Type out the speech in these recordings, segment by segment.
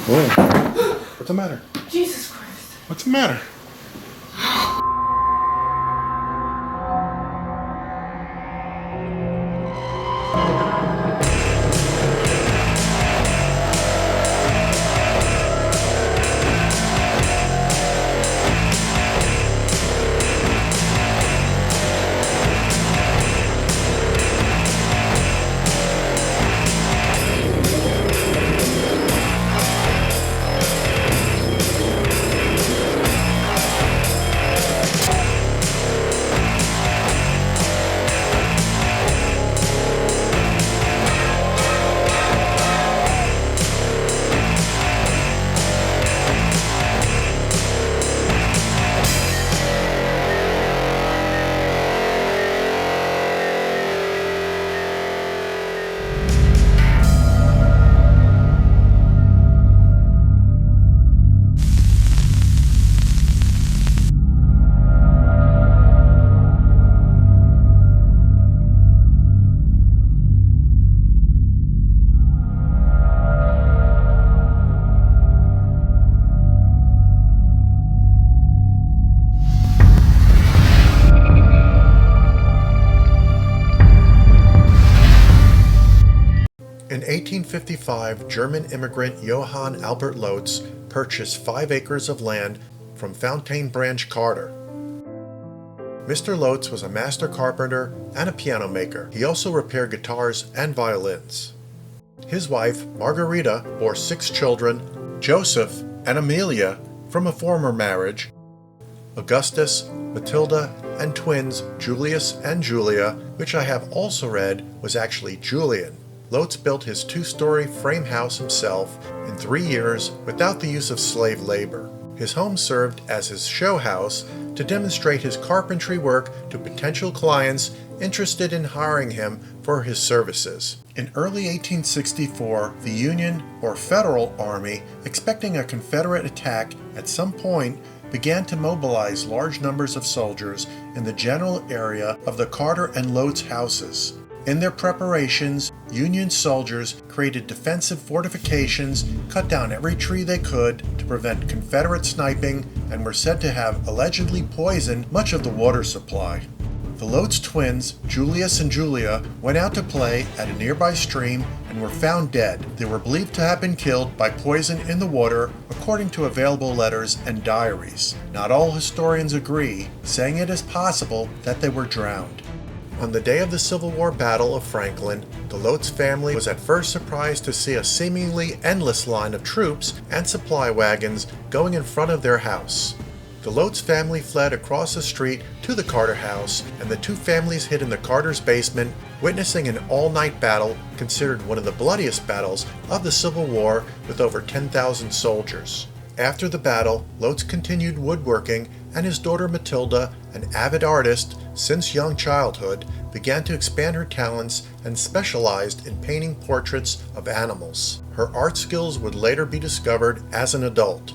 Whoa. What's the matter? Jesus Christ. What's the matter? In 1855, German immigrant Johann Albert Lotz purchased 5 acres of land from Fountain Branch Carter. Mr. Lotz was a master carpenter and a piano maker. He also repaired guitars and violins. His wife, Margarita, bore 6 children, Joseph and Amelia, from a former marriage, Augustus, Matilda, and twins Julius and Julia, which I have also read was actually Julian. Lotz built his 2-story frame house himself in 3 years without the use of slave labor. His home served as his show house to demonstrate his carpentry work to potential clients interested in hiring him for his services. In early 1864, the Union or Federal Army, expecting a Confederate attack at some point, began to mobilize large numbers of soldiers in the general area of the Carter and Lotz houses. In their preparations, Union soldiers created defensive fortifications, cut down every tree they could to prevent Confederate sniping, and were said to have allegedly poisoned much of the water supply. The Lotz twins, Julius and Julia, went out to play at a nearby stream and were found dead. They were believed to have been killed by poison in the water, according to available letters and diaries. Not all historians agree, saying it is possible that they were drowned. On the day of the Civil War Battle of Franklin, the Lotz family was at first surprised to see a seemingly endless line of troops and supply wagons going in front of their house. The Lotz family fled across the street to the Carter house, and the 2 families hid in the Carter's basement, witnessing an all-night battle considered one of the bloodiest battles of the Civil War with over 10,000 soldiers. After the battle, Lotz continued woodworking, and his daughter Matilda, an avid artist since young childhood, began to expand her talents and specialized in painting portraits of animals. Her art skills would later be discovered as an adult.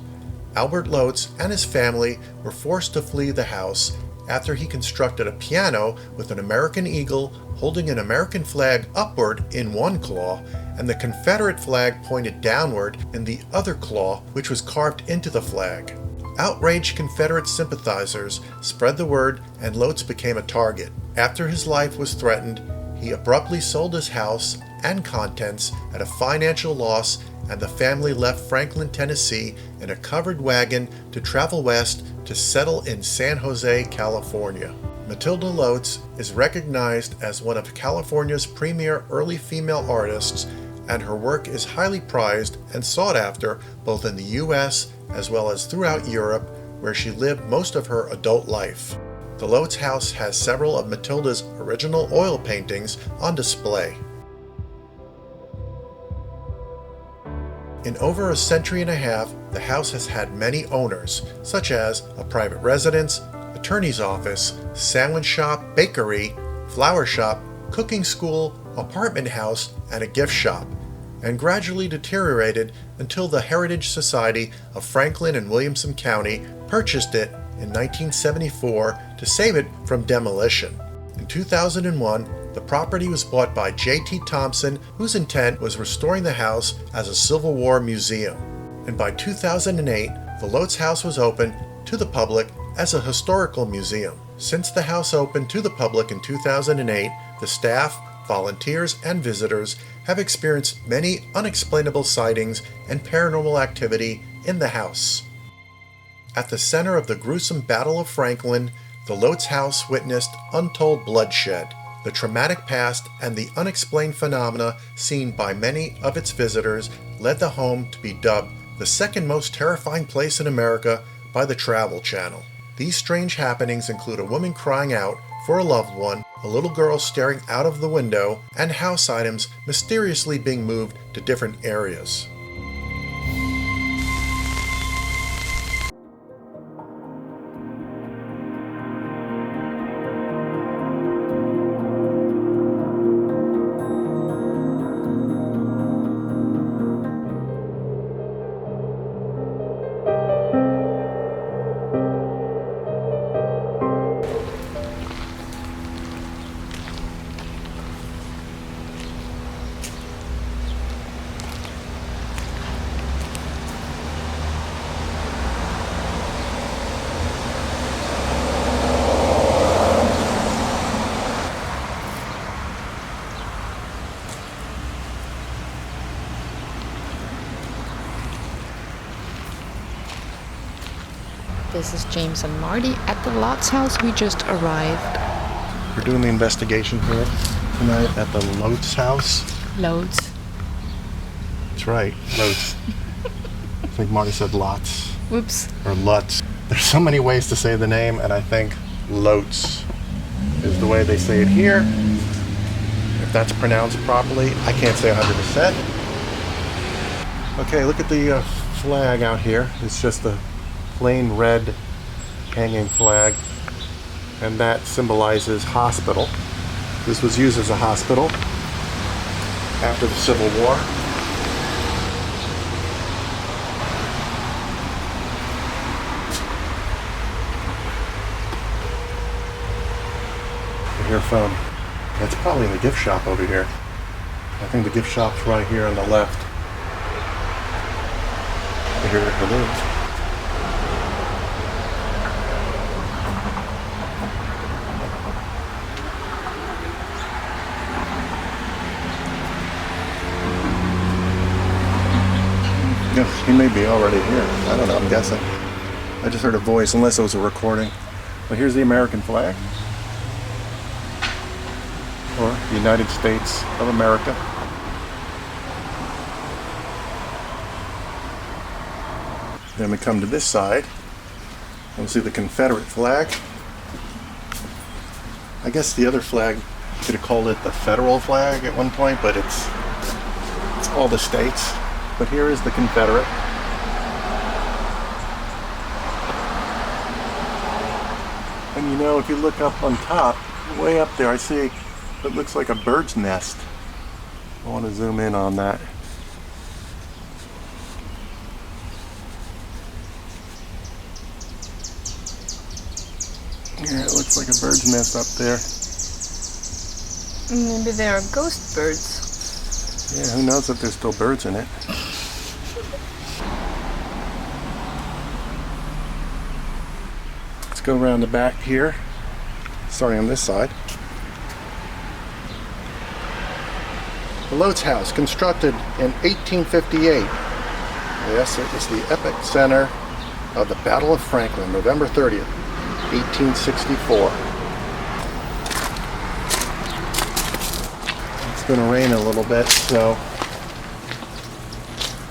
Albert Lotz and his family were forced to flee the house after he constructed a piano with an American eagle holding an American flag upward in one claw and the Confederate flag pointed downward in the other claw, which was carved into the flag. Outraged Confederate sympathizers spread the word, and Lotz became a target. After his life was threatened, he abruptly sold his house and contents at a financial loss, and the family left Franklin, Tennessee in a covered wagon to travel west to settle in San Jose, California. Matilda Lotz is recognized as one of California's premier early female artists, and her work is highly prized and sought after both in the U.S. as well as throughout Europe, where she lived most of her adult life. The Lotz house has several of Matilda's original oil paintings on display. In over a century and a half, the house has had many owners, such as a private residence, attorney's office, sandwich shop, bakery, flower shop, cooking school, apartment house, and a gift shop, and gradually deteriorated until the Heritage Society of Franklin and Williamson County purchased it in 1974 to save it from demolition. In 2001, the property was bought by J.T. Thompson, whose intent was restoring the house as a Civil War museum. and by 2008, the Lotz House was open to the public as a historical museum. Since the house opened to the public in 2008, the staff, volunteers, and visitors have experienced many unexplainable sightings and paranormal activity in the house. At the center of the gruesome Battle of Franklin, the Lotz House witnessed untold bloodshed, the traumatic past, and the unexplained phenomena seen by many of its visitors led the home to be dubbed the second most terrifying place in America by the Travel Channel. These strange happenings include a woman crying out for a loved one, a little girl staring out of the window, and house items mysteriously being moved to different areas. This is James and Martie at the Lotz House. We just arrived. We're doing the investigation here tonight at the Lotz House. Loads. That's right, Lotz. I think Marty said Lotz. Whoops. Or Lutz. There's so many ways to say the name, and I think Lotz is the way they say it here. If that's pronounced properly, I can't say 100%. Okay, look at the flag out here. It's just a plain red hanging flag, and that symbolizes hospital. This was used as a hospital after the Civil War. Here from, that's probably the gift shop over here. I think the gift shop's right here on the left. Here it is. He may be already here. I don't know, I'm guessing. I just heard a voice, unless it was a recording. But here's the American flag. Or the United States of America. Then we come to this side. We'll see the Confederate flag. I guess the other flag, you could have called it the federal flag at one point, but it's all the states. But here is the Confederate. And you know, if you look up on top, way up there, I see it looks like a bird's nest. I want to zoom in on that. Yeah, it looks like a bird's nest up there. Maybe they are ghost birds. Yeah, who knows if there's still birds in it. Let's go around the back here, starting on this side. The Lotz House, constructed in 1858. Yes, it was the epic center of the Battle of Franklin, November 30th, 1864. It's going to rain a little bit, so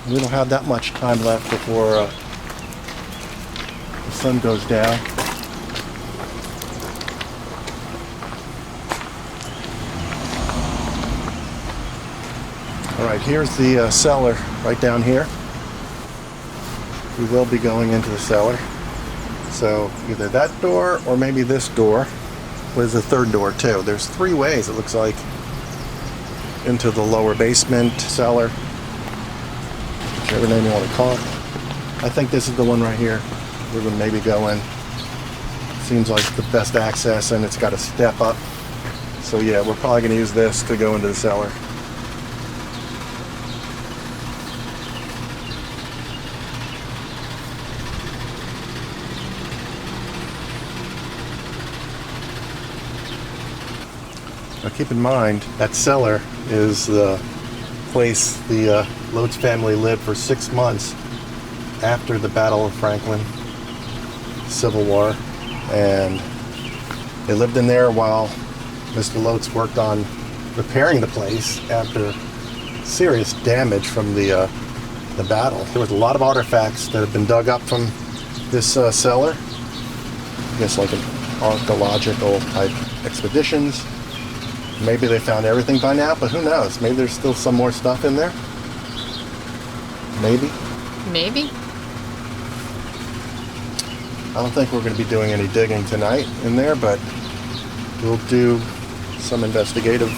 we don't have that much time left before the sun goes down. Alright, here's the cellar right down here. We will be going into the cellar. So either that door or maybe this door. There's a third door too. There's three ways, it looks like, into the lower basement, cellar, whichever name you want to call it. I think this is the one right here. We're going to maybe go in. Seems like the best access, and it's got a step up. So yeah, we're probably going to use this to go into the cellar. Now keep in mind, that cellar is the place the Lotz family lived for 6 months after the Battle of Franklin, Civil War, and they lived in there while Mr. Lotz worked on repairing the place after serious damage from the battle. There was a lot of artifacts that have been dug up from this cellar. I guess like an archaeological type expeditions. Maybe they found everything by now, but who knows? Maybe there's still some more stuff in there. Maybe. Maybe. I don't think we're going to be doing any digging tonight in there, but we'll do some investigative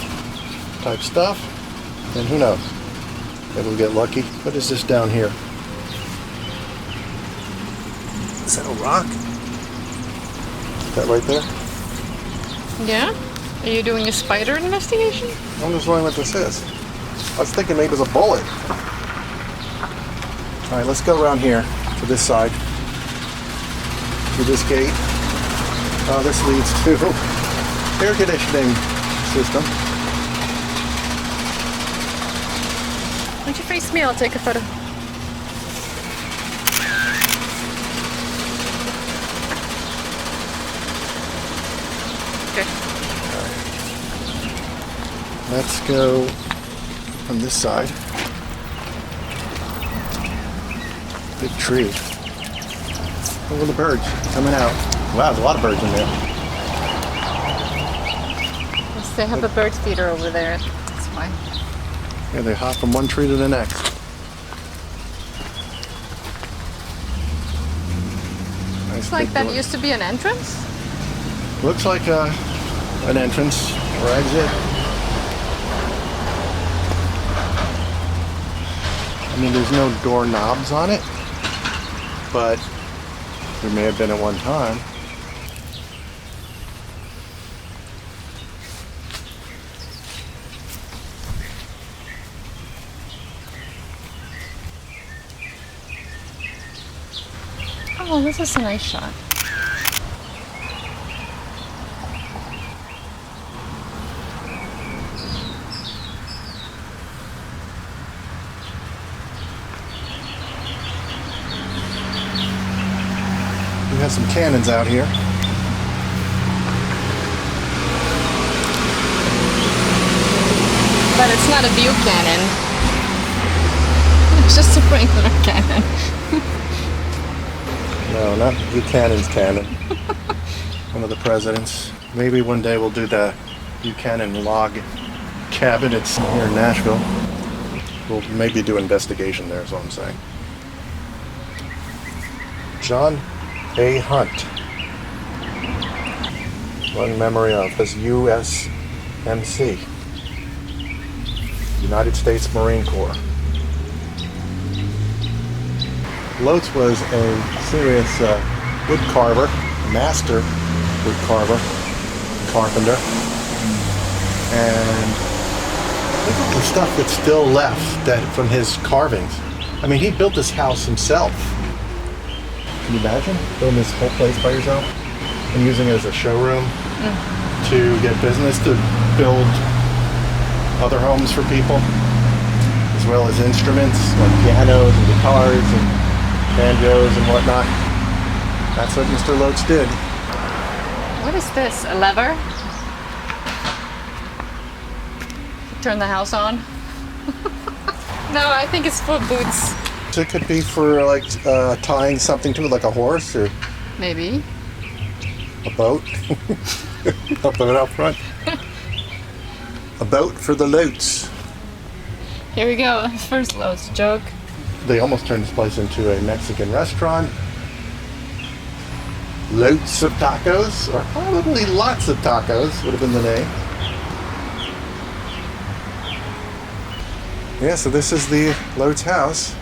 type stuff. And who knows? Maybe we'll get lucky. What is this down here? Is that a rock? Is that right there? Yeah? Are you doing a spider investigation? I'm just wondering what this is. I was thinking maybe it was a bullet. Alright, let's go around here to this side. To this gate. Oh, this leads to air conditioning system. Why don't you face me? I'll take a photo. Okay. Let's go from this side. Big tree. Look at the birds coming out. Wow, there's a lot of birds in there. Yes, they have a bird feeder over there. That's why. Yeah, they hop from one tree to the next. Nice It's like big that door. used to be an entrance. Looks like an entrance or exit. I mean, there's no doorknobs on it, but there may have been at one time. Oh, this is a nice shot. We have some cannons out here. But it's not a view cannon. It's just a regular cannon. No, not Buchanan's cannon. One of the presidents. Maybe one day we'll do the Buchanan log cabinets here in Nashville. We'll maybe do investigation there, is what I'm saying. John A. Hunt. One memory of his USMC. United States Marine Corps. Lotz was a serious wood carver, master wood carver, carpenter, and look at the stuff that's still left from his carvings. I mean, he built this house himself. Can you imagine building this whole place by yourself and using it as a showroom to get business, to build other homes for people, as well as instruments like pianos and guitars and banjos and whatnot. That's what Mr. Lotz did. What is this? A lever? Turn the house on? No, I think it's for boots. So it could be for like tying something to it, like a horse or Maybe. a boat. Up and out front. A boat for the Lotz. Here we go. First Lotz joke. They almost turned this place into a Mexican restaurant. Lots of tacos, or probably lots of tacos would have been the name. Yeah, so this is the Lotz house.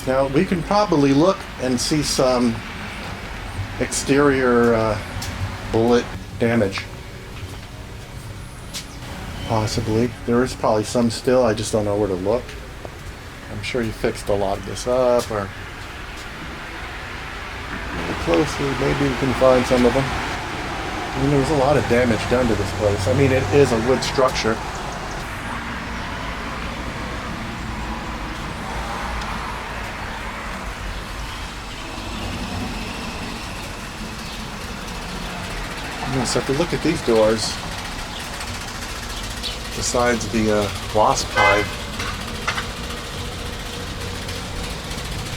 Now we can probably look and see some exterior bullet damage. Possibly. There is probably some still, I just don't know where to look. I'm sure you fixed a lot of this up, or look closely, maybe we can find some of them. I mean, there was a lot of damage done to this place. I mean, it is a wood structure. So if you look at these doors, besides the wasp hive,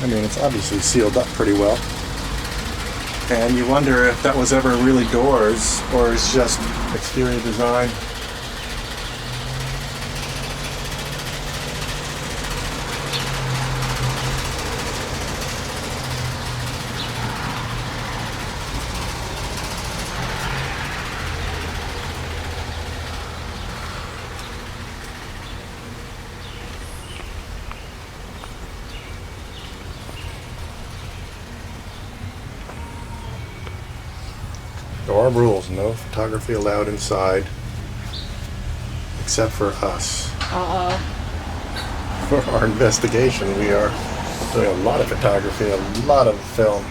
I mean, it's obviously sealed up pretty well. And you wonder if that was ever really doors or it's just exterior design. There are rules, no photography allowed inside, except for us. For our investigation, we are doing a lot of photography, a lot of film.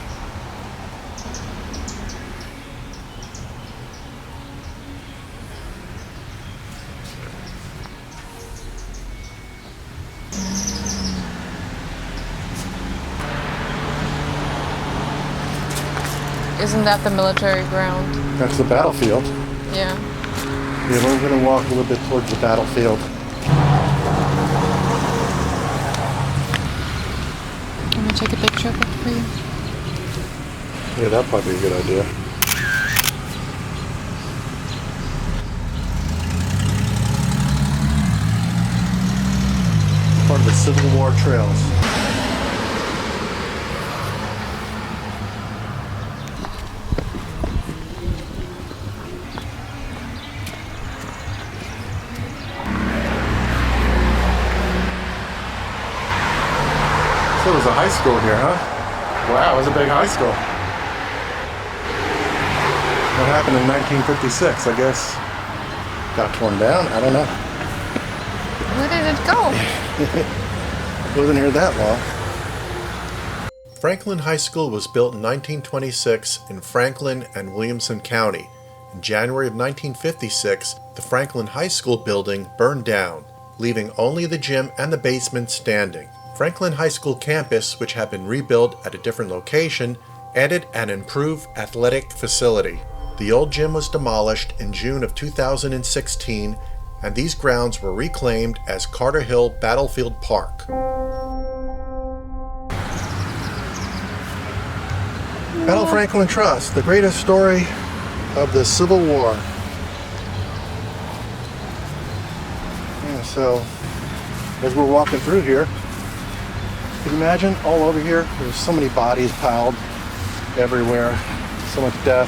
Isn't that the military ground? That's the battlefield. Yeah. Yeah, we're going to walk a little bit towards the battlefield. Can I take a picture of it for you? Yeah, that'd probably be a good idea. Part of the Civil War trails. So it was a high school here, huh? Wow, it was a big high school. What happened in 1956? I guess got torn down. I don't know. Where did it go? Wasn't here that long. Franklin High School was built in 1926 in Franklin and Williamson County. In January of 1956, the Franklin High School building burned down, leaving only the gym and the basement standing. Franklin High School campus, which had been rebuilt at a different location, added an improved athletic facility. The old gym was demolished in June of 2016, and these grounds were reclaimed as Carter Hill Battlefield Park. Battle Franklin Trust, the greatest story of the Civil War. Yeah, so as we're walking through here, can you imagine all over here? There's so many bodies piled everywhere, so much death.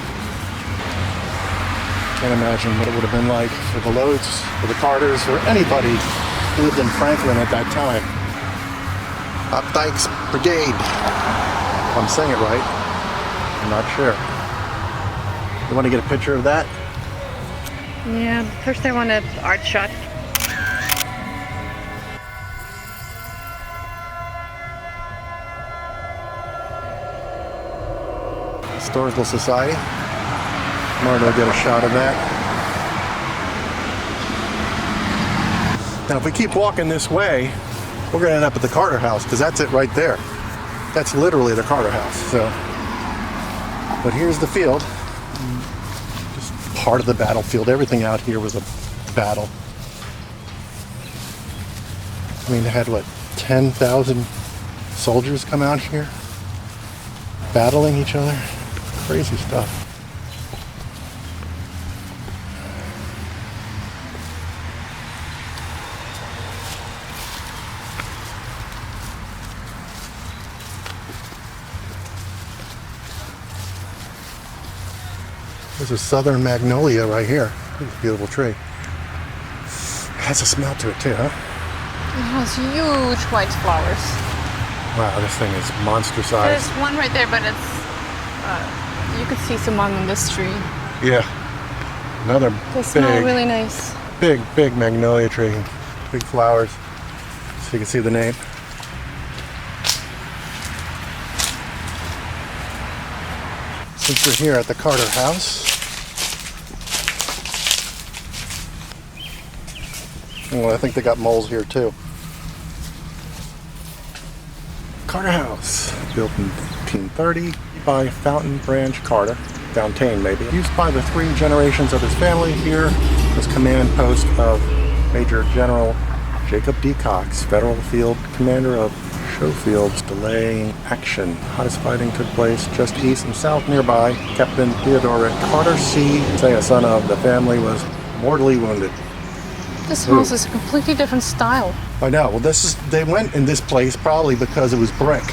Can't imagine what it would have been like for the Lotz, for the Carters, or anybody who lived in Franklin at that time. Updike's Brigade. If I'm saying it right, I'm not sure. You want to get a picture of that? Yeah, first I want an art shot. Historical Society. Marty will get a shot of that. Now if we keep walking this way, we're going to end up at the Carter House, because that's it right there. That's literally the Carter House. So, but here's the field. Just part of the battlefield. Everything out here was a battle. I mean, they had, what, 10,000 soldiers come out here battling each other? Crazy stuff. There's a southern magnolia right here. It's a beautiful tree. It has a smell to it too, huh? It has huge white flowers. Wow, this thing is monster size. There's one right there, but it's you could see some on this tree. Yeah. Another They smell really nice. big magnolia tree. Big flowers. So you can see the name. Since we're here at the Carter House, Well, I think they got moles here too. Carter House, built in 1830 by Fountain Branch Carter, Fountain maybe. Used by the 3 generations of his family. Here was command post of Major General Jacob D. Cox, Federal Field Commander of Schofield's delaying action. Hottest fighting took place just east and south nearby. Captain Theodore Carter C., say a son of the family, was mortally wounded. This house is a completely different style. I know. Well, they went in this place probably because it was brick,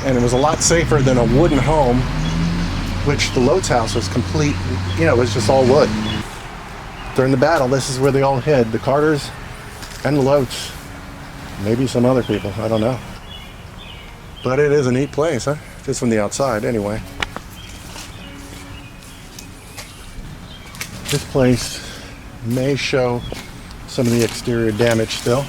and it was a lot safer than a wooden home, which the Lotz House was complete. You know, it was just all wood. During the battle, this is where they all hid: the Carters and the Lotz. Maybe some other people. I don't know. But it is a neat place, huh? Just from the outside, anyway. This place may show some of the exterior damage still.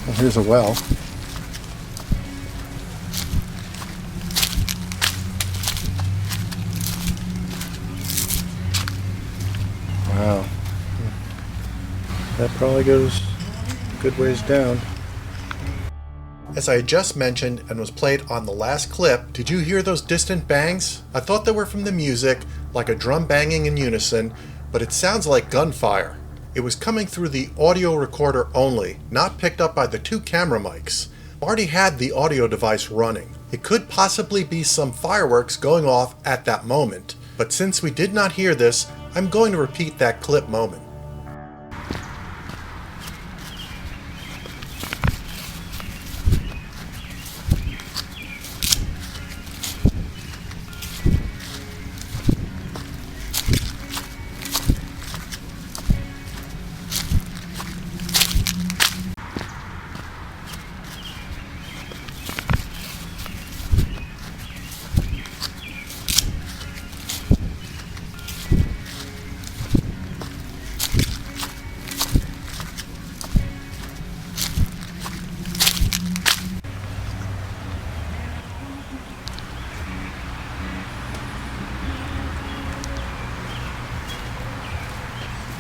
Well, here's a well. Wow. That probably goes a good ways down. As I had just mentioned and was played on the last clip, did you hear those distant bangs? I thought they were from the music, like a drum banging in unison, but it sounds like gunfire. It was coming through the audio recorder only, not picked up by the 2 camera mics. Marty had the audio device running. It could possibly be some fireworks going off at that moment, but since we did not hear this, I'm going to repeat that clip moment.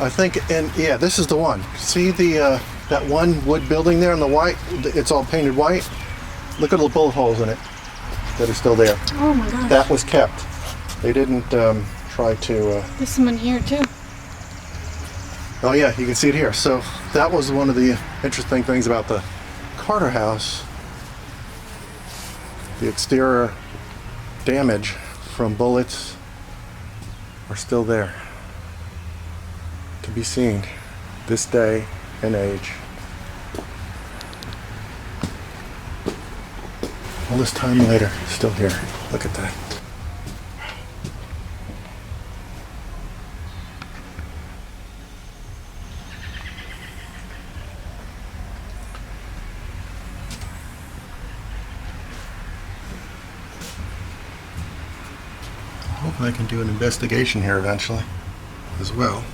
I think, and yeah, this is the one. See the that one wood building there in the white? It's all painted white. Look at the bullet holes in it that are still there. Oh my gosh. That was kept. They didn't try to... There's some in here too. Oh yeah, you can see it here. So that was one of the interesting things about the Carter House. The exterior damage from bullets are still there, to be seen this day and age. All this time later, still here. Look at that. I hope I can do an investigation here eventually as well.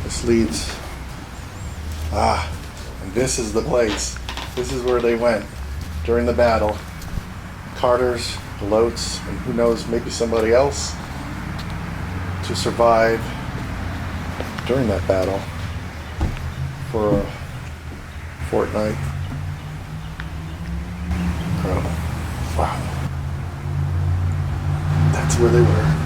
This leads, and this is the place. This is where they went during the battle. Carters, the Lotz, and who knows, maybe somebody else to survive during that battle for a fortnight. Incredible. Wow. That's where they were.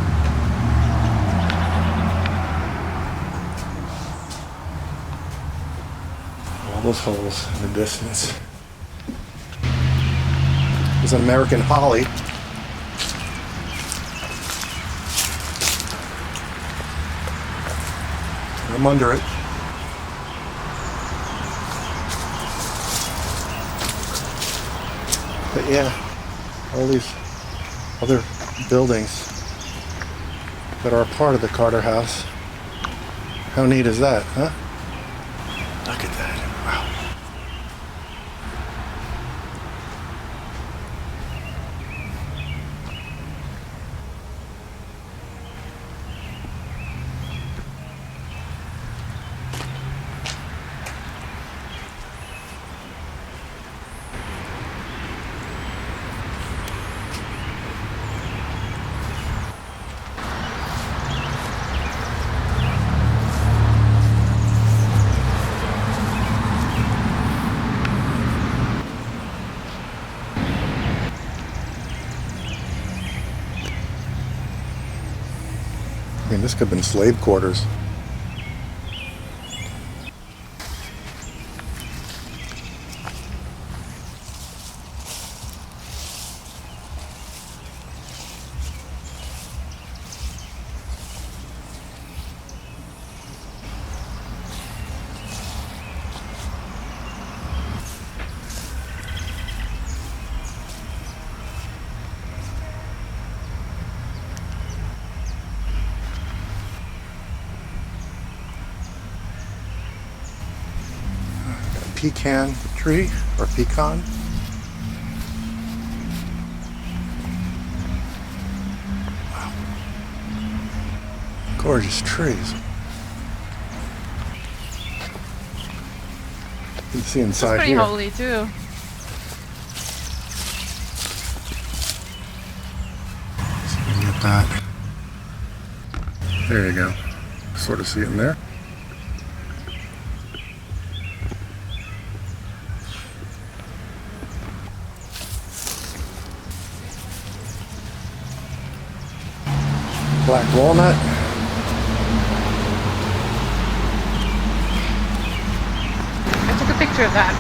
All those holes in the distance. There's an American holly. I'm under it. But yeah, all these other buildings that are a part of the Carter house. How neat is that, huh? Look at that. Wow. I mean, this could have been slave quarters. Pecan tree or pecan. Wow. Gorgeous trees. You can see inside It's pretty here. holy too. So you can get that. There you go. Sort of see it in there. Black walnut. I took a picture of that.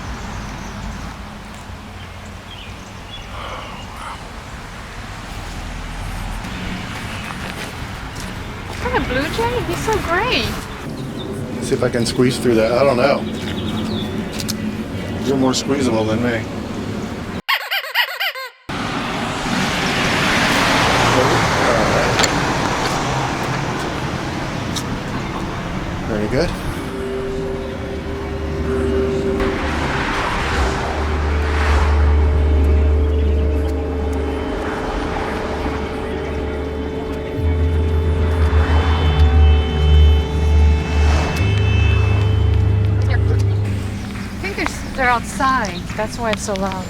Is that a blue jay? He's so great. Let's see if I can squeeze through that. I don't know. You're more squeezable than me. Very good. I think they're outside. That's why it's so loud.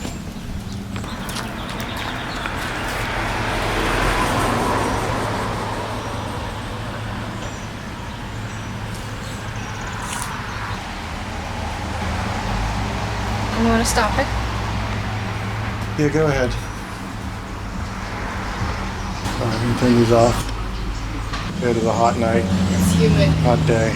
You want to stop it? Yeah, go ahead. I'm gonna turn these off. It is a hot night, It's humid. hot day.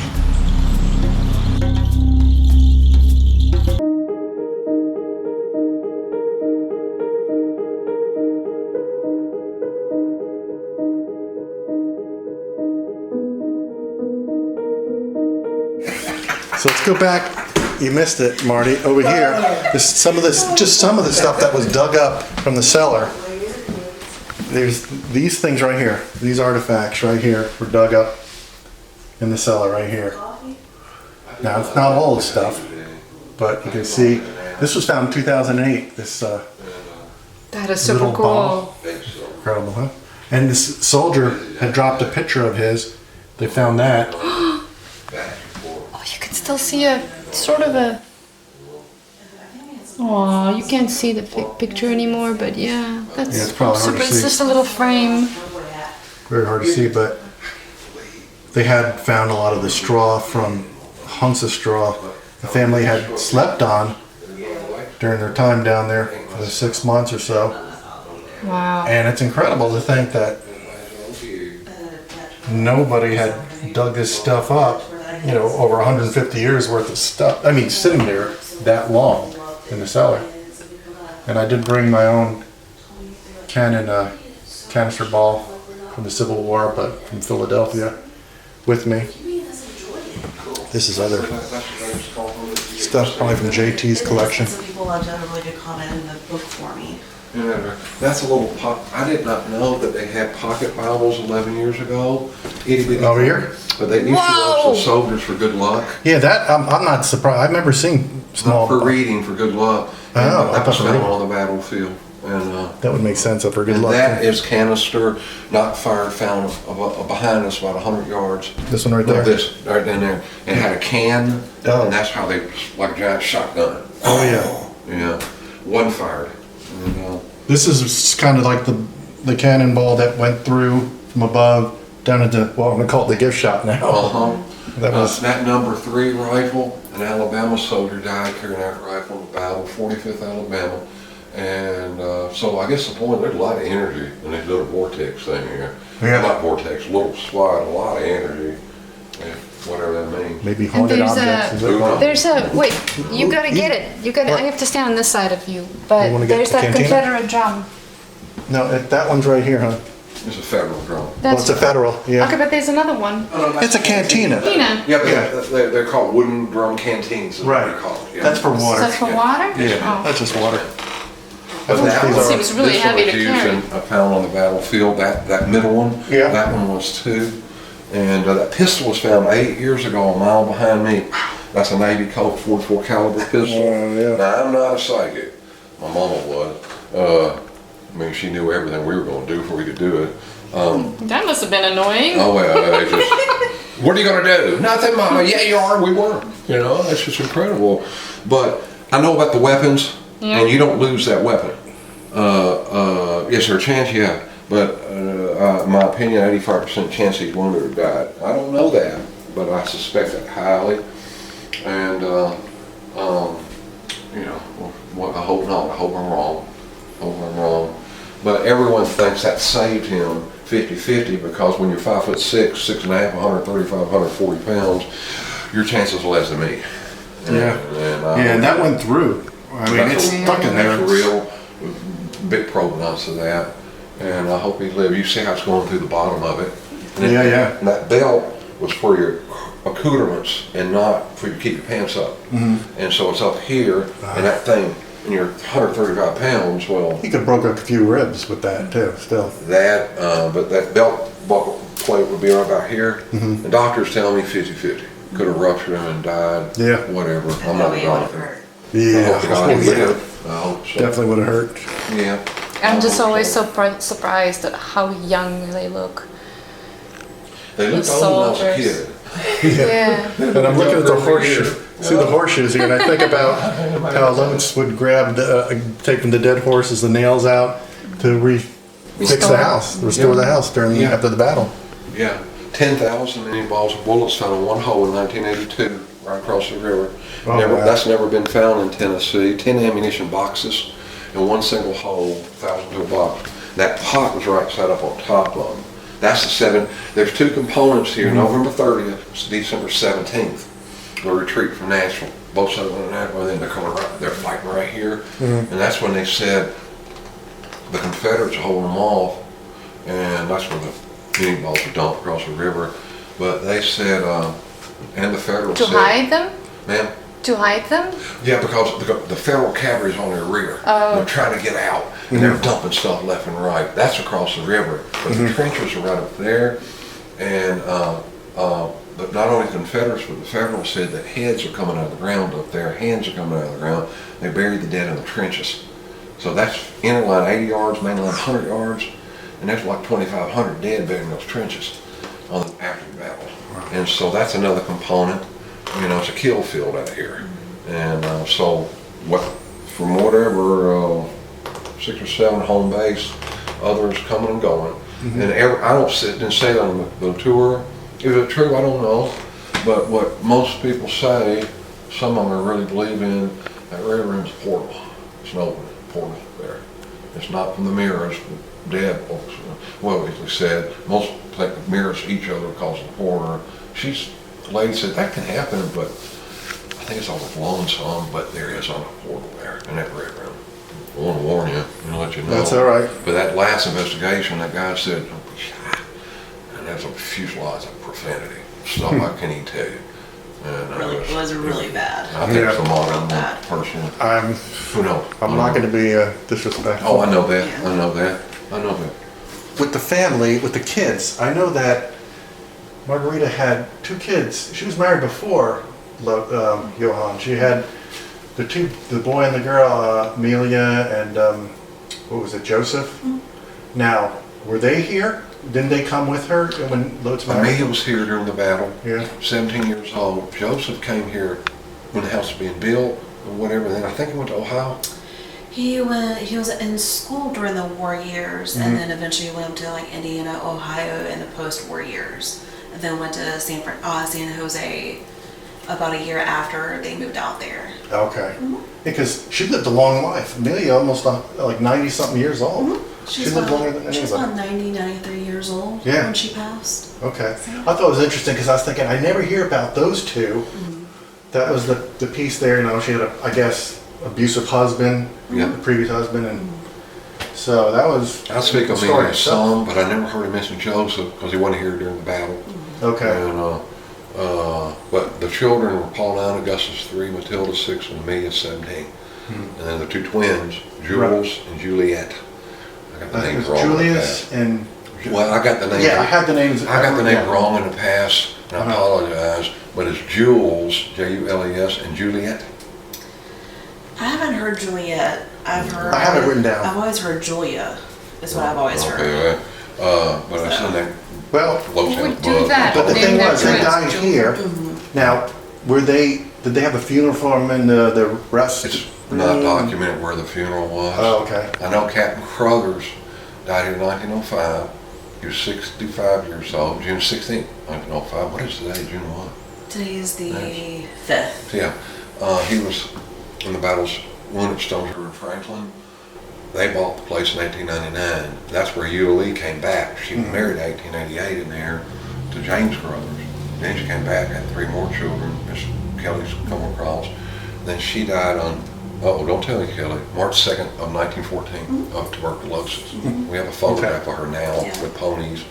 So let's go back. You missed it, Marty. Over here, some of the stuff that was dug up from the cellar. There's these things right here. These artifacts right here were dug up in the cellar right here. Now it's not all the stuff, but you can see this was found in 2008. This That is super little cool. ball. Incredible, huh? And this soldier had dropped a picture of his. They found that. Oh, you can still see a sort of a. Oh, you can't see the picture anymore, but yeah, that's Yeah, it's probably hard super. to It's see. just a little frame. Very hard to see, but they had found a lot of the straw from hunks of straw the family had slept on during their time down there for the 6 months or so. Wow. And it's incredible to think that nobody had dug this stuff up you know, over 150 years worth of stuff. I mean, sitting there that long in the cellar. And I did bring my own canister ball from the Civil War, but from Philadelphia, with me. This is other stuff, probably from JT's collection. Some people left a really good comment in the book for me. Yeah, that's a little I did not know that they had pocket Bibles 11 years ago. Itty bitty. Over here? But they used to also soldiers for good luck. Yeah, that I'm not surprised. I've never seen small. Not for reading, for good luck. Oh, that was for found reading. on the battlefield. And That would make sense. For good and luck. that is canister, not fired, found behind us about 100 yards. This one right there. This right in there. And it had a can, Oh. and that's how they, like a giant shotgun. Oh yeah. Yeah, one fired. And, This is kind of like the cannonball that went through from above down into, well, I'm gonna call it the gift shop now. That was that number 3 rifle, an Alabama soldier died carrying that rifle in the battle, 45th Alabama. And so I guess the point, there's a lot of energy in this little vortex thing here. Yeah. Not vortex, little spot, a lot of energy, whatever that means. maybe haunted there's objects. a- Is it? There's a wait. You gotta get it. You gotta. I have to stand on this side of you. But You wanna get there's the that cantina? Confederate drum. No, that one's right here, huh? It's a federal drum. Well, it's a federal. Yeah. Okay, but there's another one. It's a cantina. Tina. Yeah, but they're called wooden drum canteens. Is Right. What they're called. Yeah. That's for water. That's for water. Yeah, Oh. that's just water. But that These one, are- Seems really this one heavy was to used carry. in, I found on the battlefield, that middle one. Yeah. That one was too. And that pistol was found 8 years ago, a mile behind me. That's a Navy Colt 44 caliber pistol. Oh, yeah. Now, I'm not a psychic. My mama was. I mean, she knew everything we were going to do before we could do it. That must have been annoying. Oh, well, they just, what are you going to do? Nothing, Mama. Yeah, you are. We were. You know, it's just incredible. But I know about the weapons, Yeah. and you don't lose that weapon. Is there a chance? Yeah. But in my opinion, 85% chance he's wounded or died. I don't know that, but I suspect it highly. And, you know, well, I hope not. I hope I'm wrong. I hope I'm wrong. But everyone thinks that saved him 50-50 because when you're 5'6", 6'5", 135, 140 pounds, your chances are less than me. Yeah. And that went through. I mean, it's stuck in there. That's real big provenance of that. And I hope he lived. You see how it's going through the bottom of it. And Yeah. And that belt was for your accoutrements and not for you to keep your pants up. And so it's up here, and that thing, and you're 135 pounds, well, He could have broke a few ribs with that too, still. that, but that belt buckle plate would be right about here. The doctor's telling me 50-50. Could have ruptured him and died. Yeah. Whatever. I'm not a doctor. I Yeah. hope to God he lived. I hope so. Definitely would have hurt. Yeah. I'm just I hope always so. surprised at how young they look. They looked the old when I was a soldiers. kid. Yeah. And I'm looking at the horseshoe. See the horseshoes here, and I think about how Lotz would grab, taking the dead horses, the nails out to fix Restore. the house, restore the house during Yeah. after the battle. Yeah. 10,000 mini balls of bullets found in one hole in 1982, right across the river. Oh, wow. That's never been found in Tennessee. 10 ammunition boxes in one single hole, 1,000 to a box. That pot was right side up on top of them. That's the 7. There's 2 components here. November 30th, it's December 17th. The retreat from Nashville. Both sides went to Nashville, and then they're coming right, they're fighting right here. And that's when they said the Confederates are holding them off, and that's when the mini balls were dumped across the river. But they said, and the Federals To said, hide them? ma'am, To hide them? yeah, because the federal cavalry's on their rear. Oh. They're trying to get out, and they're dumping stuff left and right. That's across the river. But the trenches are right up there, and but not only the Confederates, but the Federals said that heads are coming out of the ground up there, hands are coming out of the ground. They buried the dead in the trenches. So that's inner line 80 yards, main line 100 yards, and there's like 2,500 dead buried in those trenches after the battle. And so that's another component. You know, it's a kill field out here. And so, from whatever, 6 or 7 home base, others coming and going. And I didn't say it on the tour. Is it true? I don't know. But what most people say, some of them really believe in, that red room's a portal. It's an open portal there. It's not from the mirrors, the dead folks. Well, as we said, most think the mirrors each other cause the portal. She's the lady said, that can happen, but I think it's overblown some, but there is on a portal there in that red room. I want to warn you, let you know. That's all right. But that last investigation, that guy said, don't be shy. And there's a fuselage of profanity, stuff I can't even tell you. And It was really bad. I think it's the Yeah. modern Bad. one, personally. I'm Who knows? not going to be disrespectful. Oh, I know that. Yeah. I know that. I know that. With the family, with the kids, I know that Margarita had 2 kids. She was married before Johann. She had the boy and the girl, Amelia and what was it, Joseph? Mm-hmm. Now, were they here? Didn't they come with her when Lotz married? Amelia was here during the battle. Yeah. 17 years old. Joseph came here when the house was being built or whatever. Then I think he went to Ohio. He was in school during the war years, and then eventually went to like Indiana, Ohio in the post-war years, and then went to San Jose about a year after they moved out there. Okay. Because she lived a long life. Amelia almost like 90-something years old. She lived longer than She's anybody. about 93 years old Yeah. when she passed. Okay. I thought it was interesting because I was thinking, I never hear about those 2. That was the piece there, she had I guess, abusive husband, Yeah. the previous husband, and so that was I speak the of story Amelia itself. some, but I never heard him mention Joseph because he wasn't here during the battle. Okay. And, but the children were Pauline, Augustus 3, Matilda 6, and Amelia 17. And then the 2 twins, Jules and Juliet. I got the I think names it was wrong in the Julius past. and Well, I got the names. yeah, I had the names. I got the name yeah. wrong in the past, and I apologize. But it's Jules, Jules, and Juliet. I haven't heard Juliet. I've heard. I have it written down. I've always heard Julia. Is what I've always heard. Okay, but I said that. Well, Lotz Who would House do book. that? but the Name thing their was, they twins, died children. here. Now, did they have a funeral for him in the rest? It's not documented where the funeral was. Oh, okay. I know Captain Crothers died here in 1905. He was 65 years old, June 16th, 1905. What is today, June what? Today is the Yes. 5th. Yeah, he was in the battles, one at Stones River and Franklin. They bought the place in 1899. That's where Eula Lee came back. She was married in 1888 in there to James Crothers. Then she came back, had 3 more children. Miss Kelly's come across. Then she died on, don't tell me, Kelly, March 2nd of 1914 of tuberculosis. We have a photograph of her now Yeah. with ponies,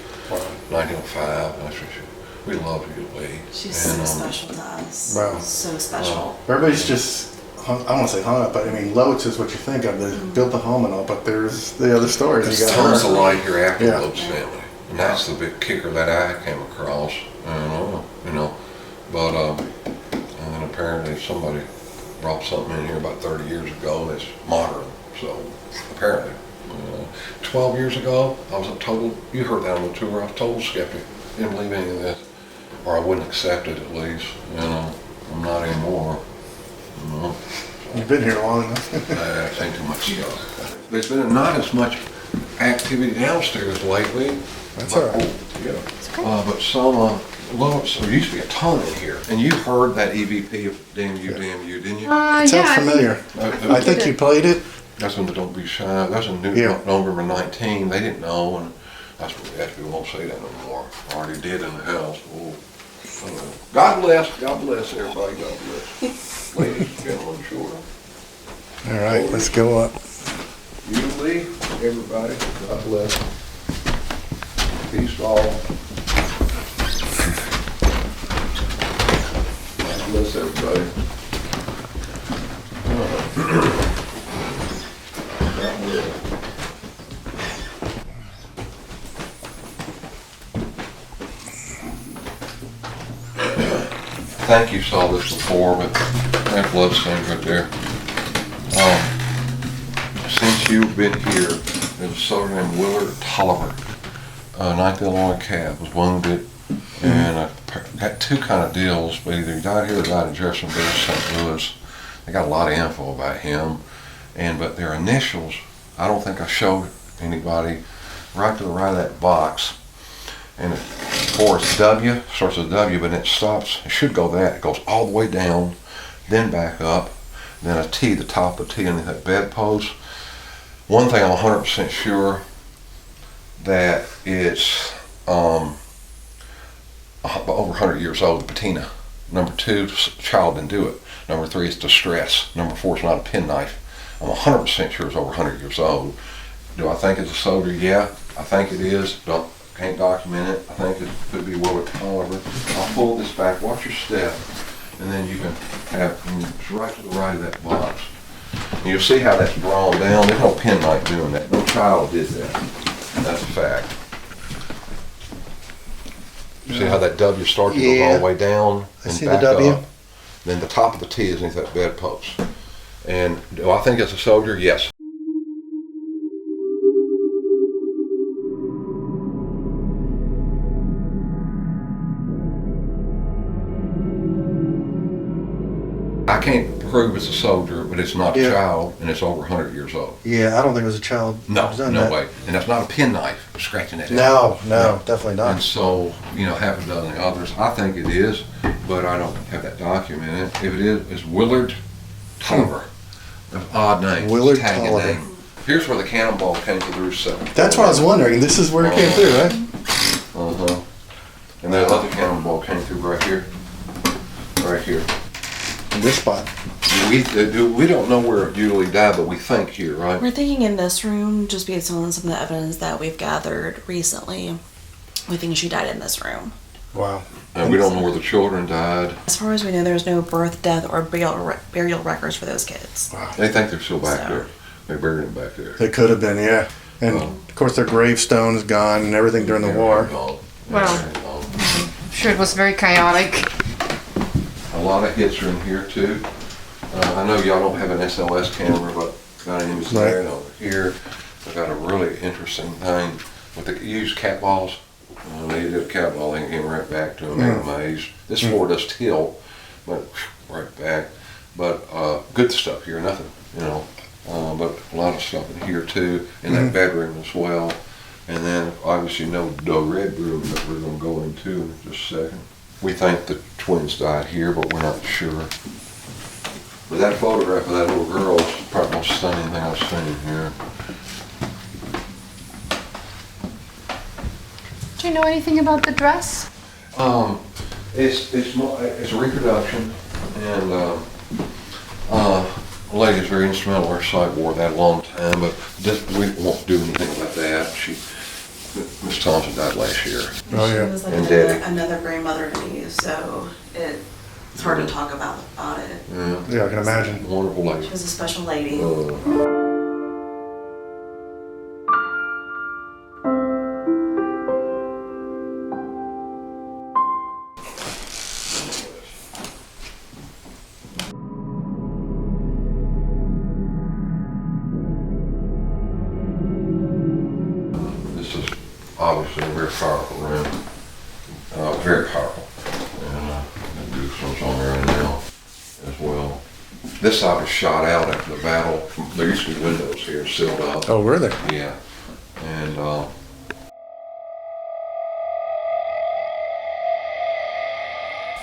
1905. That's what we love Eula Lee. She's so And, special to us. Wow. So special. Everybody's just, I don't want to say hung up, but I mean, Lotz is what you think of. They built the home and all, but there's the other stories. There's You got tons her. of light here after Yeah. the Lotz family. And that's the big kicker that I came across. But and then apparently somebody brought something in here about 30 years ago that's modern. So apparently, 12 years ago, I was a total, you heard that on the tour, I was a total skeptic. Didn't believe any of this, or I wouldn't accept it at least. I'm not anymore. You've been here long enough. I've seen too much stuff. There's been not as much activity downstairs lately. That's all right. But some, Lotz, there used to be a ton in here. And you heard that EVP of Damn You, Damn You, didn't you? It sounds familiar. I think you played it. That's when the Don't Be Shy, that's in Yeah. November 19. They didn't know, and that's what we won't say that no more. Already did in the house. Oh, God bless everybody, God bless. Ladies and gentlemen, sure. All right, let's go up. You, Lee, everybody, God bless. Peace to all. God bless everybody. God bless. I think you saw this before, but that blood stain right there. Since you've been here, there's a soldier named Willard Tolliver, 9th Illinois Cav, was wounded, and I got 2 kind of deals, but either he died here or died in Jeffersonville, St. Louis. They got a lot of info about him, but their initials, I don't think I showed anybody, right to the right of that box, and for it's W, starts with W, but it stops, it should go that, it goes all the way down, then back up, then a T, the top of the T, and then that bedpost. One thing I'm 100% sure, that it's over 100 years old, patina. Number 2, child didn't do it. Number 3 is distress. Number 4 is not a penknife. I'm 100% sure it's over 100 years old. Do I think it's a soldier? Yeah, I think it is. Can't document it. I think it could be Willard Tolliver. I'll pull this back. Watch your step, and then you can it's right to the right of that box. And you'll see how that's drawn down. There's no penknife doing that. No child did that. That's a fact. You see how that W starts to go all the way down and see back the W. up? Then the top of the T is underneath that bedpost. And do I think it's a soldier? Yes. I can't prove it's a soldier, but it's not a child, and it's over 100 years old. Yeah, I don't think it was a child. No, who's done no that. way. And that's not a penknife scratching it No, out. definitely not. And so, half a dozen others. I think it is, but I don't have that documented. If it is, it's Willard Tolliver. An odd name. Willard tagging Tolliver. name. Here's where the cannonball came to the roost. That's what I was wondering. This is where it came through, right? Uh-huh. And that other cannonball came through right here. Right here. In this spot. We don't know where Julie died, but we think here, right? We're thinking in this room, just based on some of the evidence that we've gathered recently, we think she died in this room. Wow. And we don't know where the children died. As far as we know, there's no birth, death, or burial records for those kids. Wow. They think they're still back So. there. They buried them back there. They could have been, yeah. And of course their gravestone's gone and everything during the war. Well. I'm sure it was very chaotic. A lot of hits are in here too. I know y'all don't have an SLS camera, but got an image there and over here. I got a really interesting thing with the used cat balls. They did a cat ball, they came right back to them. They were amazed. This floor does tilt, but right back. But good stuff here, nothing, but a lot of stuff in here too, in that bedroom as well. And then obviously the red room that we're going to go into in just a second. We think the twins died here, but we're not sure. But that photograph of that little girl is probably the most stunning thing I've seen here. Do you know anything about the dress? It's a reproduction, and the lady's very instrumental. Her site wore that a long time, but we won't do anything about that. Miss Thompson died last year. Oh, yeah. She was like And Debbie. another grandmother to me, so it's hard to talk about it. Yeah, I can imagine. Wonderful lady. She was a special lady. This is obviously a very powerful room. Very powerful. And the gruesome's on there now as well. This side was shot out after the battle. There used to be windows here sealed up. Oh, were there? Yeah. And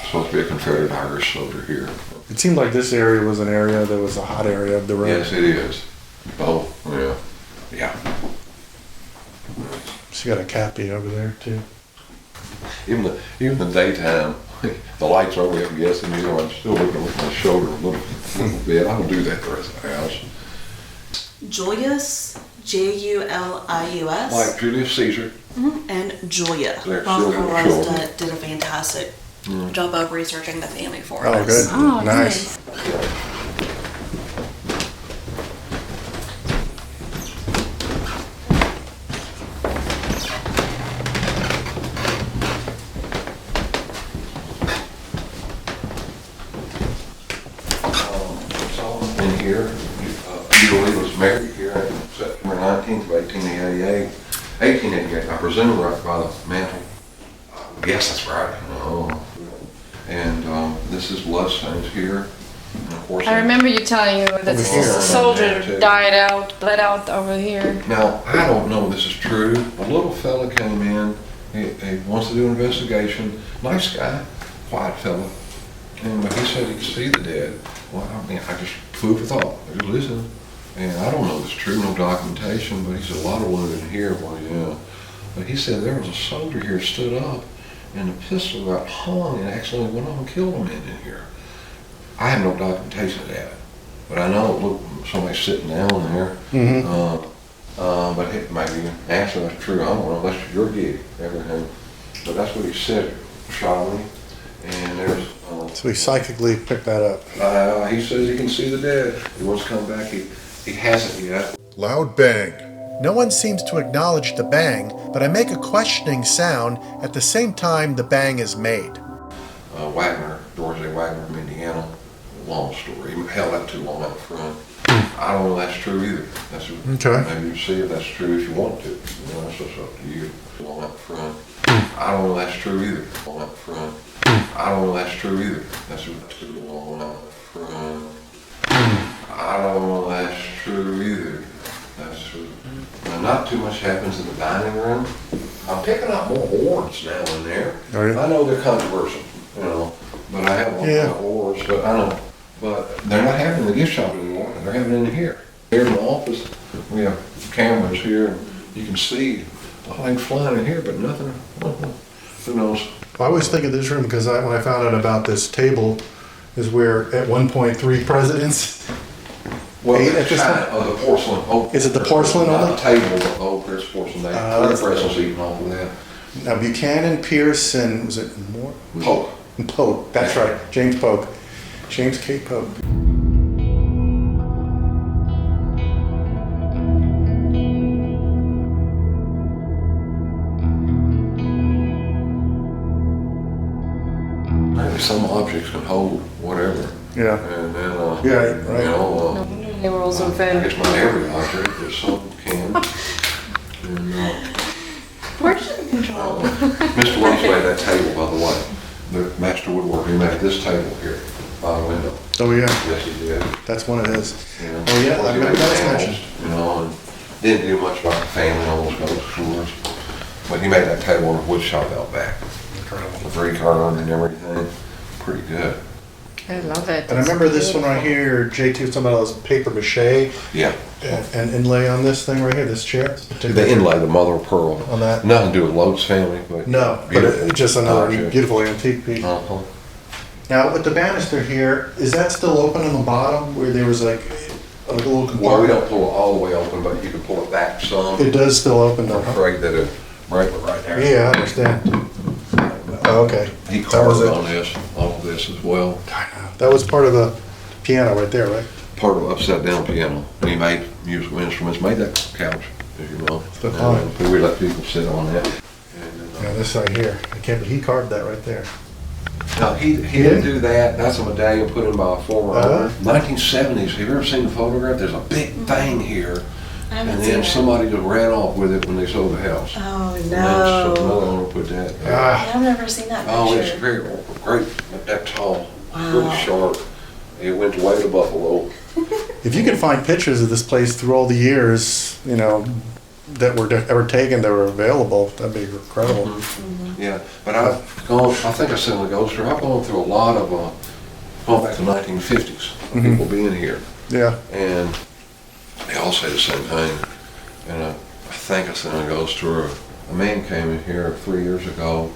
supposed to be a Confederate Irish soldier here. It seemed like this area was an area that was a hot area of the room. Yes, it is. Oh, yeah. Yeah. She got a cappy over there too. Even the daytime, the lights are way up against me, I'm still looking with my shoulder a little bit. I don't do that the rest of the house. Julius, Julius. Like Julius Caesar. And Julia. They're Both still girls children. did a fantastic job of researching the family for Oh, us. good. Oh, Nice. In here, Julie was married here on September 19th of 1888. 1888, I presume right by the mantle. I guess that's right. And this is bloodstains here. And of course, I remember you telling me that Over a here. soldier bled out over here. Now, I don't know if this is true. A little fella came in, he wants to do an investigation. Nice guy, quiet fella. And he said he could see the dead. Well, I mean, I just food for thought. I just listened. And I don't know if it's true, no documentation, but he said a lot of wounded in here. Well, yeah. But he said there was a soldier here stood up and the pistol got hung and accidentally went on and killed a man in here. I have no documentation of that, but I know it looked somebody sitting down there. But it maybe actually that's true. I don't know. That's your gig, everything. But that's what he said. Shot me, and there's. So he psychically picked that up. He says he can see the dead. He wants to come back. He hasn't yet. Loud bang. No one seems to acknowledge the bang, but I make a questioning sound at the same time the bang is made. Wagner, Dorsey Wagner from Indiana. Long story. He held that too long out front. I don't know if that's true either. That's Okay. Maybe you see if that's true if you want to. You know, that's just up to you. Long out front. I don't know if that's true either. Long out front. I don't know if that's true either. That's too long out front. I don't know if that's true either. That's true. Now, not too much happens in the dining room. I'm picking up more awards now and there. Are you? I know they're controversial, you know, but I have one awards, but I don't. But they're not having in the gift shop anymore. They're having in here. Here in the office, we have cameras here, and you can see the things flying in here, but nothing. Who knows? I always think of this room because when I found out about this table is where at one point 3 presidents. Well, Eight at this kind of the porcelain. Oh, Is it the porcelain not only? the table, but the oak, there's porcelain. They that's presidents eating off of that. Now Buchanan, Pierce, and was it more? Polk. And Polk. That's right. James Polk. James K. Polk. Maybe some objects can hold whatever. Yeah. And then, Yeah, right. you know, They were also I found. guess not every object, but some can. And, Portion control. Mr. Lotz made that table, by the way. The master woodworker, he made this table here by the window. Oh yeah. Yes, he did. That's one of his. You know, Oh, yeah, I he remember made that panels, mentioned. you know, and didn't do much about the family on those ghost tours. But he made that table in a wood shop out back. Incredible. Very carved and everything. Pretty good. I love it. And I remember this one right here, JT was talking about those paper mache Yeah. and inlay on this thing right here, this chair. The inlay, the mother of pearl. On that? Nothing to do with Lotz family, but. No, but beautiful it's just another object. beautiful antique piece. Uh-huh. Now with the banister here, is that still open on the bottom where there was like a little compartment? Well, we don't pull it all the way open, but you can pull it back some. It does still open I'm though, huh? afraid that it, right there. Yeah, I understand. Oh, okay. He That was carved it. on this, off of this as well. That was part of the piano right there, right? Part of upside down piano. And he made musical instruments, made that couch, as you know. The pine. And we let people sit on that. And, Yeah, this right here. I can't, he carved that right there. no, he didn't do that. That's a medallion put in by a former owner. 1970s. Have you ever seen the photograph? There's a big thing here. I haven't And seen then it. somebody just ran off with it when they sold the house. Oh And that's another no. owner put that there. Ah, I've never seen that Oh, it's picture. very great, that tall, Wow. really sharp. It went the way to Buffalo. if you can find pictures of this place through all the years, you know, that were ever taken that were available, that'd be incredible. Yeah, but I've gone, I think I said on the ghost tour, I've gone through a lot of, going back to the 1950s, people being here. Yeah. And they all say the same thing. And I think I said on the ghost tour, a man came in here 3 years ago.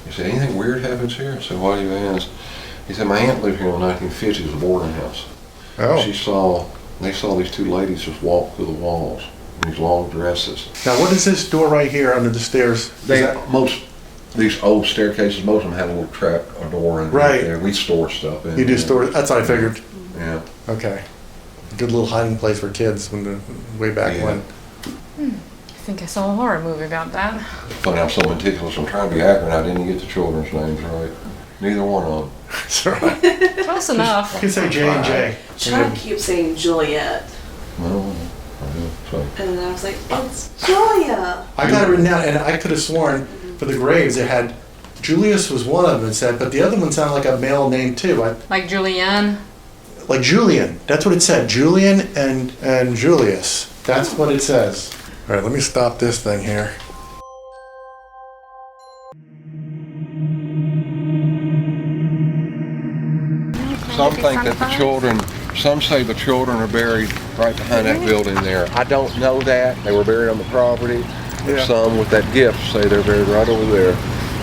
He said, anything weird happens here? I said, why do you ask? He said, my aunt lived here in the 1950s, a boarding house. Oh. They saw these two ladies just walk through the walls in these long dresses. Now, what is this door right here under the stairs? Is that- These old staircases, most of them had a little trap, a door in Right. there. We store stuff in you do there. store? That's what I figured. Yeah. Okay. Good little hiding place for kids way back Yeah. when. I think I saw a horror movie about that. Funny, I'm so meticulous. I'm trying to be accurate. I didn't get the children's names right. Neither one of them. That's right. Close enough. You can say J and J. Chuck keeps saying Juliet, No. So, and then I was like, it's Julia. I got it written down, and I could have sworn for the graves it had Julius was one of them. It said, but the other one sounded like a male name too. Like Julianne. Like Julian. That's what it said. Julian and Julius. That's what it says. All right, let me stop this thing here. some think that the children, some say the children are buried right behind that building there. I don't know that. They were buried on the property. Yeah. Some with that gift say they're buried right over there.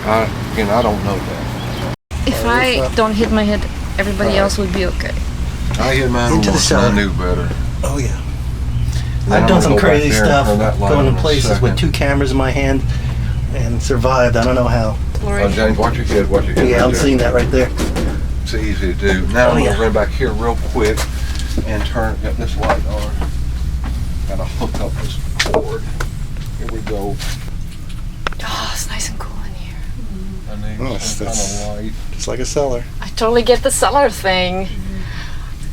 I don't know that. If I don't hit my head, everybody else would be okay. I hit mine Into the once and I cellar. knew better. Oh yeah. And I've I'm done gonna some go back crazy there and stuff, turn that light going on to a places with second. 2 cameras in my hand, and survived. I don't know how. James, watch your head, watch your head. Yeah, right I'm there. seeing that right there. It's easy to do. Now Oh, I'm yeah. gonna run back here real quick and get this light on. Gotta hook up this cord. Here we go. Oh, it's nice and cool in here. I need Oh, some that's- kind of light. Just like a cellar. I totally get the cellar thing.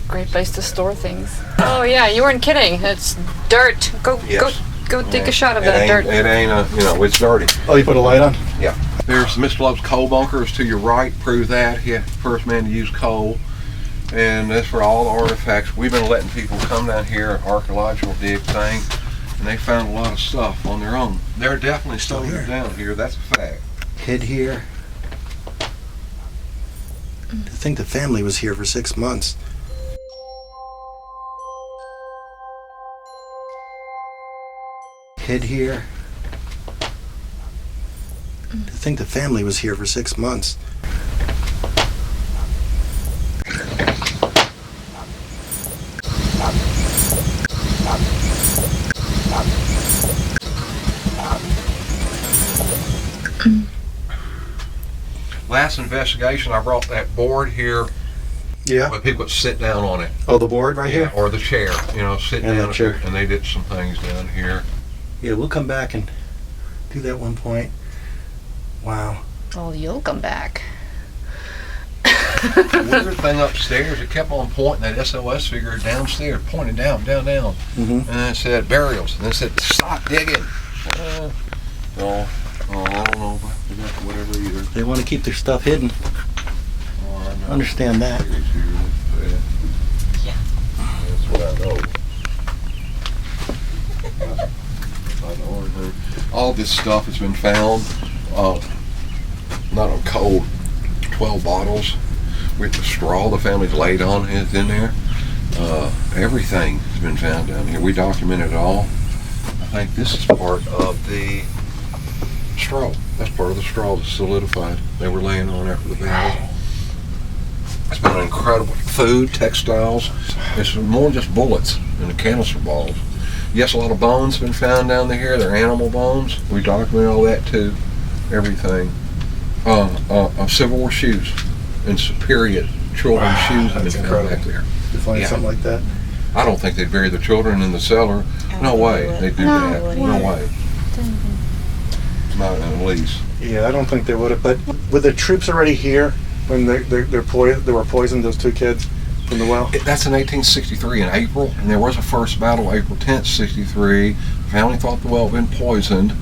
Great place to store things. Oh yeah, you weren't kidding. It's dirt. Yes. Go take a shot of It that ain't, dirt. it ain't it's dirty. Oh, you put a light on? Yeah. There's Mr. Love's coal bunkers to your right. Prove that. He had the first man to use coal. And that's for all the artifacts. We've been letting people come down here, an archaeological dig thing, and they found a lot of stuff on their own. They're definitely still here. down here. That's a fact. Hid here. I think the family was here for 6 months. Hid here. I think the family was here for 6 months. Last investigation, I brought that board here Yeah. where people would sit down on it. Oh, the board right here? Or the chair, sit And down the chair. and they did some things down here. Yeah, we'll come back and do that one point. Wow. Well, you'll come back. The weird thing upstairs, it kept on pointing that SOS figure downstairs, pointing down. Mm-hmm. And then it said burials. And then it said stop digging. I don't know about that, whatever either. They want to keep their stuff hidden. Oh, I know. Understand that. Yeah. That's what I know. I know. All this stuff has been found, not on cold, 12 bottles with the straw the family's laid on is in there. Everything has been found down here. We documented it all. I think this is part of the straw. That's part of the straw that's solidified. They were laying on after the battle. It's been incredible. Food, textiles. It's more than just bullets and the canister balls. Yes, a lot of bones have been found down here. They're animal bones. We documented all that too. Everything. Civil War shoes and period children's shoes have been that's found incredible. back there. To find Yeah. something like that. I don't think they'd bury the children in the cellar. No way they'd do No, that. No way. Not in the least. Yeah, I don't think they would have. But with the troops already here, when they were poisoned, those 2 kids from the well. That's in 1863 in April, and there was a first battle April 10th, 63. The family thought the well had been poisoned.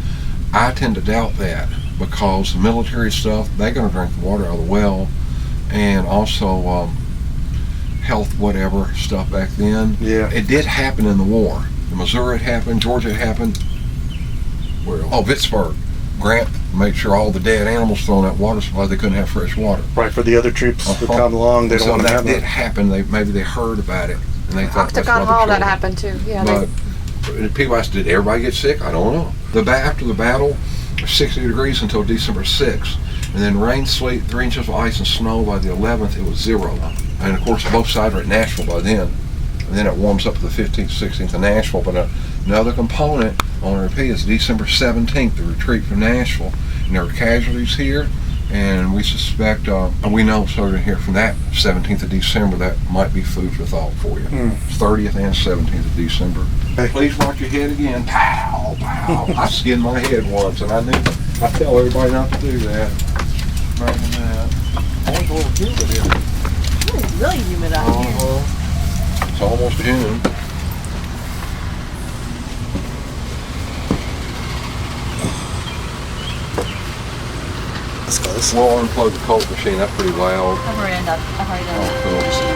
I tend to doubt that because the military stuff, they're going to drink the water out of the well, and also health whatever stuff back then. Yeah. It did happen in the war. The Missouri had happened, Georgia had happened. Where else? Oh, Vicksburg. Grant made sure all the dead animals thrown that water supply, they couldn't have fresh water. Right, for the other troops who come along, they don't So want to that have did that. happen. Maybe they heard about it and they thought that's Octagon why the Hall, that children- happened too. Yeah, But people asked, did everybody get sick? I don't know. After the battle, it was 60 degrees until December 6th. And then rain, sleet, 3 inches of ice and snow. By the 11th, it was 0. And of course, both sides were at Nashville by then. And then it warms up to the 15th, 16th of Nashville. But another component, I want to repeat, is December 17th, the retreat from Nashville. And there were casualties here. And we suspect, we know starting here from that 17th of December, that might be food for thought for you. 30th and 17th of December. Okay. Please watch your head again. Pow, pow. I skinned my head once, and I tell everybody not to do that. Not than that. Always a little humid here. It's really humid out here. It's almost June. Let's go. We'll unplug the coke machine. That's pretty loud. I've already done Oh, cool. the machine.